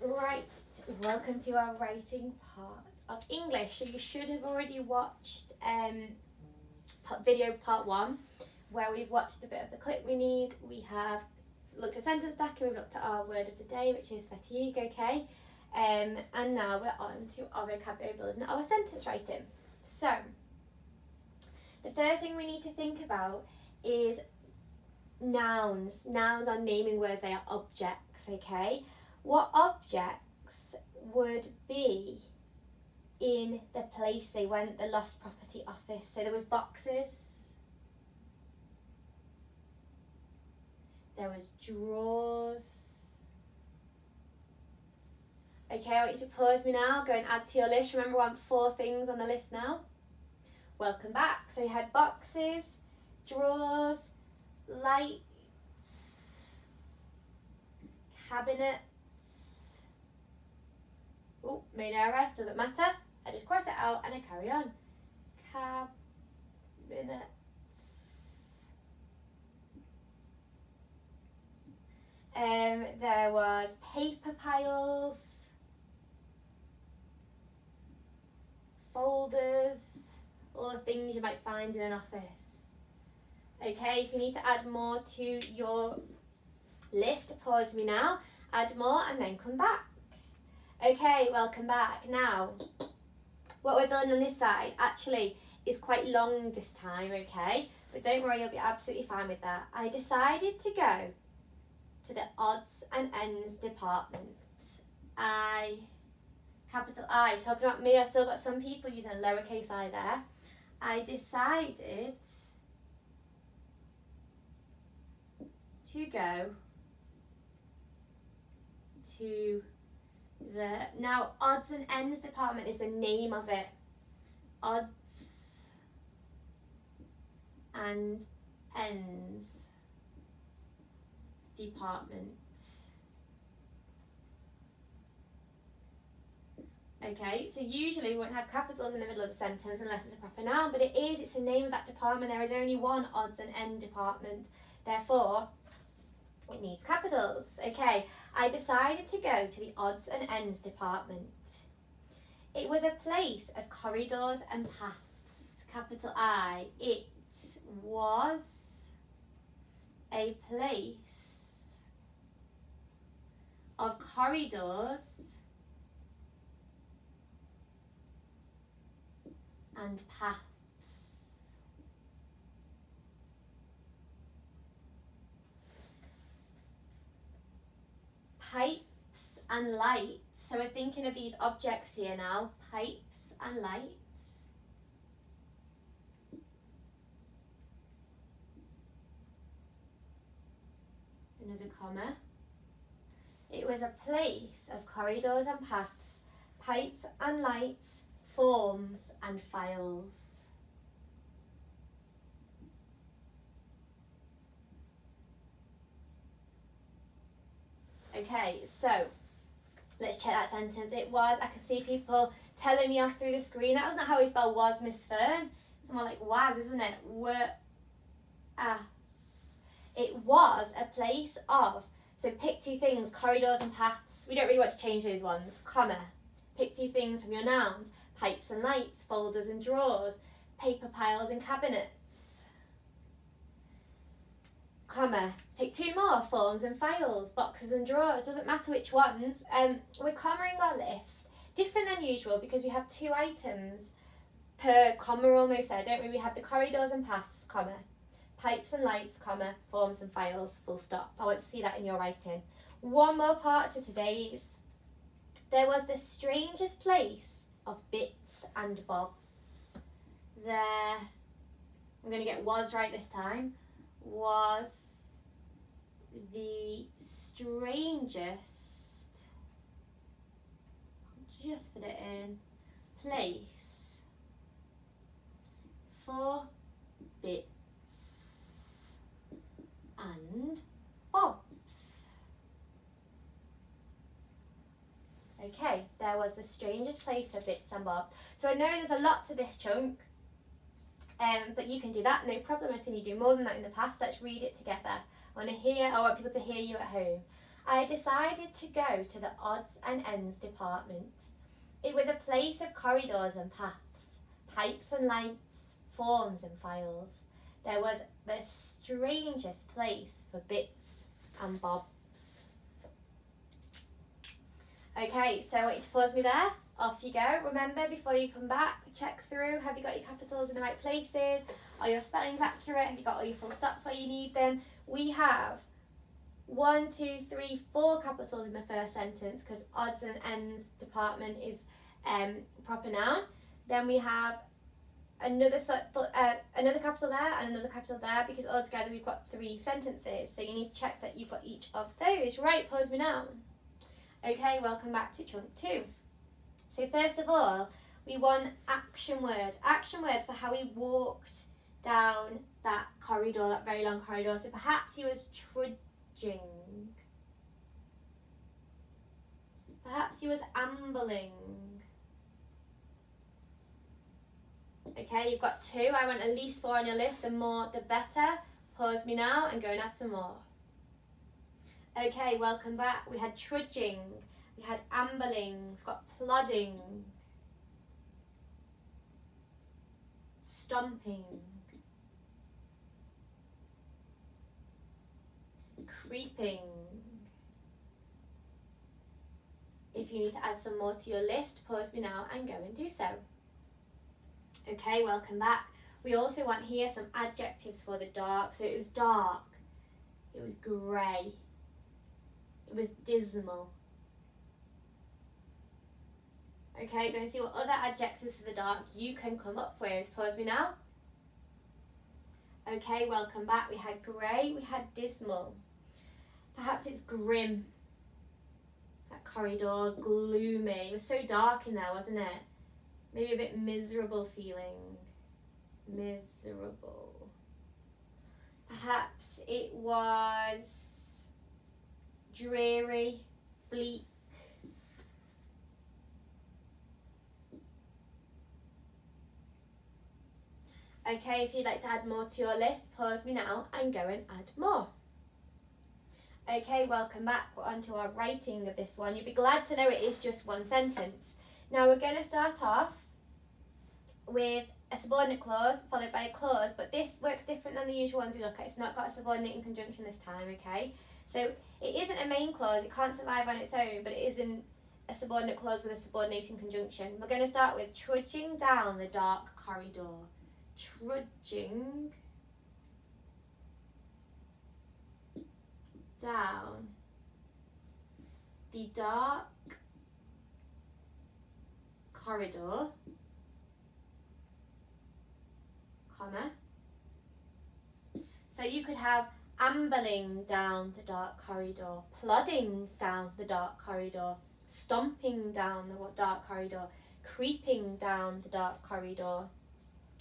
Right, welcome to our writing part of English. So you should have already watched video part 1, where we've watched a bit of the clip we need. We have looked at sentence stacker, we've looked at our word of the day, which is fatigue, okay? And now we're on to our vocabulary building, our sentence writing. So, the first thing we need to think about is nouns. Nouns are naming words, they are objects, okay? What objects would be in the place they went, the lost property office? So there was boxes, there was drawers. Okay, I want you to pause me now, go and add to your list. Remember, I want 4 things on the list now. Welcome back. So you had boxes, drawers, lights, cabinets. Oh, made an error, doesn't matter. I just cross it out and I carry on. Cabinets. There was paper piles, folders, all the things you might find in an office. Okay, if you need to add more to your list, pause me now, add more and then come back. Okay, welcome back. Now, what we're building on this side actually is quite long this time, okay? But don't worry, you'll be absolutely fine with that. I decided to go to the odds and ends department. Capital I, talking about me, I've still got some people using a lowercase I there. I decided to go to now odds and ends department is the name of it. Odds and ends department. Okay, so usually we won't have capitals in the middle of the sentence unless it's a proper noun, but it's the name of that department. There is only one odds and end department, therefore it needs capitals. Okay, I decided to go to the odds and ends department. It was a place of corridors and paths, capital I. It was a place of corridors and paths. Pipes and lights. So we're thinking of these objects here now. Pipes and lights. Another comma. It was a place of corridors and paths, pipes and lights, forms and files. Okay, so let's check that sentence. It was, I can see people telling me off through the screen. That wasn't how we spell was, Miss Fern. It's more like was, isn't it? It was a place of, so pick 2 things, corridors and paths. We don't really want to change those ones. Comma. Pick 2 things from your nouns. Pipes and lights, folders and drawers, paper piles and cabinets. Comma. Pick 2 more, forms and files, boxes and drawers. Doesn't matter which ones. We're commaing our list. Different than usual because we have 2 items per comma almost there, don't we? We have the corridors and paths, comma. Pipes and lights, comma, forms and files, full stop. I want to see that in your writing. One more part to today's. There was the strangest place of bits and bobs. There, I'm going to get was right this time, was the strangest, just put it in, place for bits and bobs. Okay, there was the strangest place for bits and bobs. So I know there's a lot to this chunk, but you can do that, no problem. I've seen you do more than that in the past. Let's read it together. I want people to hear you at home. I decided to go to the odds and ends department. It was a place of corridors and paths, pipes and lights, forms and files. There was the strangest place for bits and bobs. Okay, so I want you to pause me there. Off you go. Remember, before you come back, check through. Have you got your capitals in the right places? Are your spellings accurate? Have you got all your full stops where you need them? We have 1, 2, 3, 4 capitals in the first sentence because odds and ends department is proper noun. Then we have another capital there and another capital there because altogether we've got 3 sentences. So you need to check that you've got each of those. Right, pause me now. Okay, welcome back to chunk 2. So first of all, we want action words. Action words for how he walked down that corridor, that very long corridor. So perhaps he was trudging. Perhaps he was ambling. Okay, you've got 2. I want at least 4 on your list. The more, the better. Pause me now and go and add some more. Okay, welcome back. We had trudging. We had ambling, we've got plodding, stomping, creeping. If you need to add some more to your list, pause me now and go and do so. Okay, welcome back. We also want here some adjectives for the dark. So it was dark, it was grey, it was dismal. Okay, going to see what other adjectives for the dark you can come up with. Pause me now. Okay, welcome back. We had grey, we had dismal. Perhaps it's grim. That corridor, gloomy. It was so dark in there, wasn't it? Maybe a bit miserable feeling. Miserable. Perhaps it was dreary, bleak. Okay, if you'd like to add more to your list, pause me now and go and add more. Okay, welcome back. We're on to our writing of this one. You'll be glad to know it is just one sentence. Now we're going to start off with a subordinate clause followed by a clause, but this works different than the usual ones we look at. It's not got a subordinating conjunction this time, okay? So it isn't a main clause, it can't survive on its own, but it isn't a subordinate clause with a subordinating conjunction. We're going to start with trudging down the dark corridor. Trudging down the dark corridor, comma. So you could have ambling down the dark corridor, plodding down the dark corridor, stomping down the dark corridor, creeping down the dark corridor,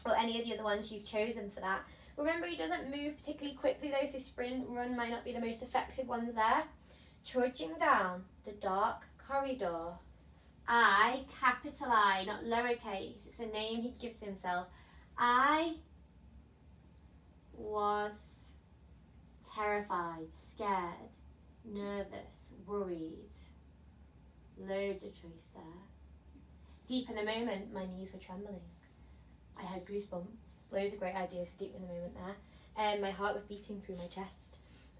or any of the other ones you've chosen for that. Remember, he doesn't move particularly quickly though, so sprint, run might not be the most effective ones there. Trudging down the dark corridor. I, capital I, not lowercase, it's the name he gives himself. I was terrified, scared, nervous, worried. Loads of choice there. Deep in the moment, my knees were trembling. I had goosebumps. Loads of great ideas for deep in the moment there. And my heart was beating through my chest.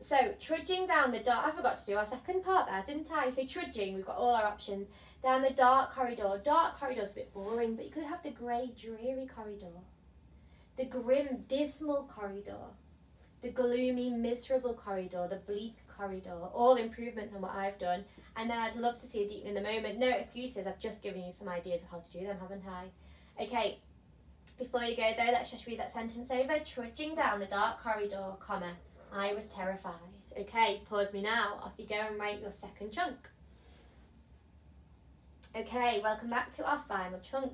So, trudging down the dark, I forgot to do our second part there, didn't I? So trudging, we've got all our options. Down the dark corridor. Dark corridor's a bit boring, but you could have the grey, dreary corridor. The grim, dismal corridor. The gloomy, miserable corridor. The bleak corridor. All improvements on what I've done. And then I'd love to see a deep in the moment. No excuses, I've just given you some ideas of how to do them, haven't I? Okay, before you go though, let's just read that sentence over. Trudging down the dark corridor, comma, I was terrified. Okay, pause me now. Off you go and write your second chunk. Okay, welcome back to our final chunk.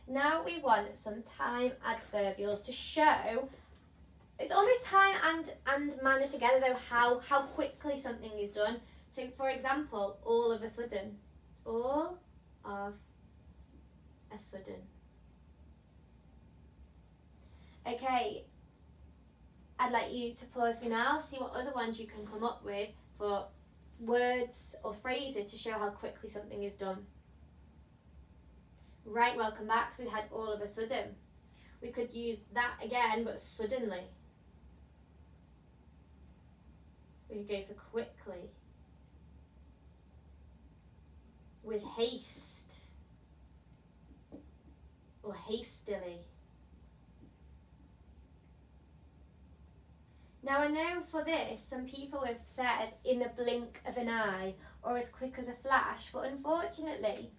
Now we want some time adverbials to show, it's almost time and manner together though, how quickly something is done. So for example, all of a sudden. All of a sudden. Okay, I'd like you to pause me now, see what other ones you can come up with for words or phrases to show how quickly something is done. Right, welcome back. So we had all of a sudden. We could use that again, but suddenly. We could go for quickly. With haste. Or hastily. Now I know for this, some people have said in the blink of an eye or as quick as a flash, but unfortunately,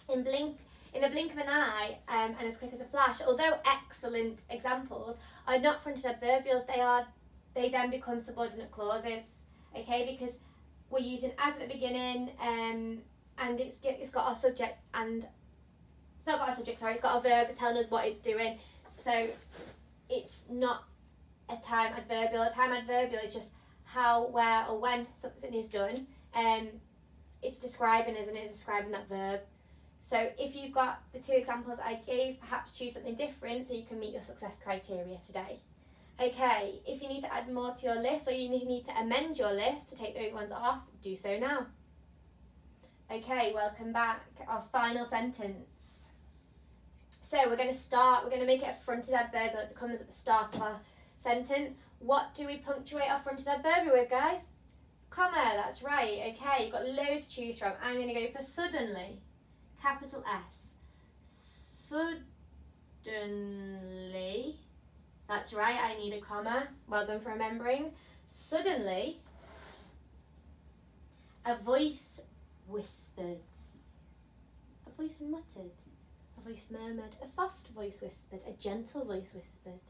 in the blink of an eye and as quick as a flash, although excellent examples, are not fronted adverbials. They then become subordinate clauses, okay? Because we're using as at the beginning, and it's got our subject and it's not got our subject. Sorry, it's got a verb. It's telling us what it's doing. So it's not a time adverbial. A time adverbial is just how, where, or when something is done. It's describing, isn't it? It's describing that verb. So if you've got the two examples I gave, perhaps choose something different so you can meet your success criteria today. Okay, if you need to add more to your list or you need to amend your list to take those ones off, do so now. Okay, welcome back. Our final sentence. So we're going to make it a fronted adverbial that comes at the start of our sentence. What do we punctuate our fronted adverbial with, guys? Comma, that's right. Okay, you've got loads to choose from. I'm going to go for suddenly. Capital S. Suddenly. That's right, I need a comma. Well done for remembering. Suddenly, a voice whispered. A voice muttered. A voice murmured. A soft voice whispered. A gentle voice whispered.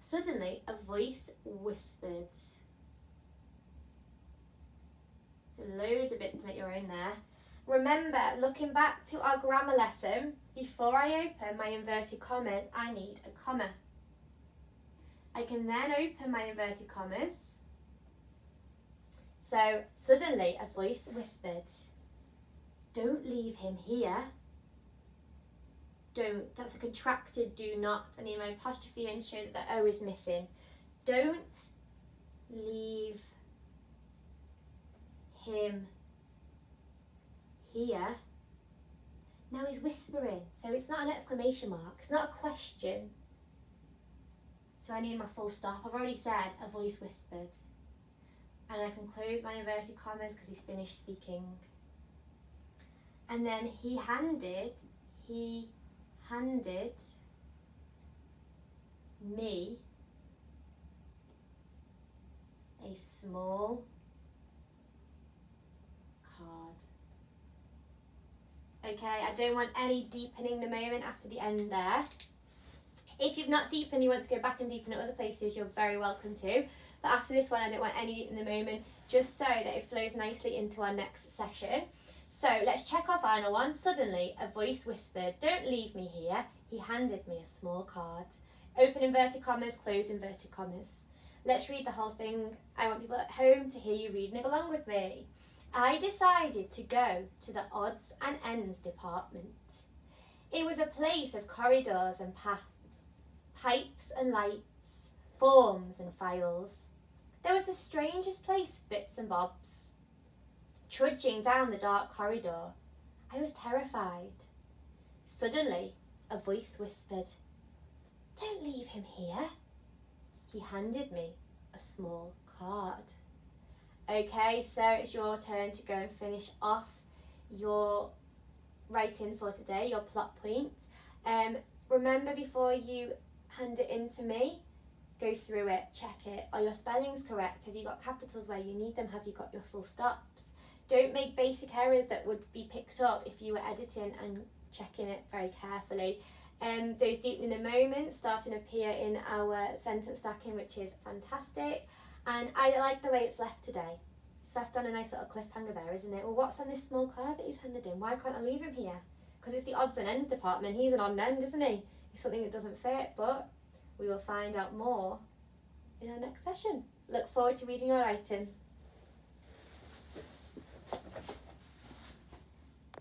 Suddenly, a voice whispered. So loads of bits to make your own there. Remember, looking back to our grammar lesson, before I open my inverted commas, I need a comma. I can then open my inverted commas. So, suddenly a voice whispered, "Don't leave him here." Don't, that's a contracted do not. I need my apostrophe in to show that the O is missing. Don't leave him here. Now he's whispering, so it's not an exclamation mark, it's not a question. So I need my full stop. I've already said a voice whispered. And I can close my inverted commas because he's finished speaking. And then he handed me a small card. Okay, I don't want any deepening the moment after the end there. If you've not deepened, you want to go back and deepen at other places, you're very welcome to. But after this one, I don't want any deepening the moment, just so that it flows nicely into our next session. So let's check our final one. Suddenly, a voice whispered, "Don't leave me here." He handed me a small card. Open inverted commas, close inverted commas. Let's read the whole thing. I want people at home to hear you reading it along with me. I decided to go to the odds and ends department. It was a place of corridors and paths, pipes and lights, forms and files. There was the strangest place of bits and bobs. Trudging down the dark corridor, I was terrified. Suddenly, a voice whispered, "Don't leave him here." He handed me a small card. Okay, so it's your turn to go and finish off your writing for today, your plot point. Remember, before you hand it in to me, go through it, check it. Are your spellings correct? Have you got capitals where you need them? Have you got your full stops? Don't make basic errors that would be picked up if you were editing and checking it very carefully. Those deepening the moments starting to appear in our sentence stacking, which is fantastic. And I like the way it's left today. It's left on a nice little cliffhanger there, isn't it? Well, what's on this small card that he's handed in? Why can't I leave him here? Because it's the odds and ends department. He's an odd end, isn't he? It's something that doesn't fit, but we will find out more in our next session. Look forward to reading your writing.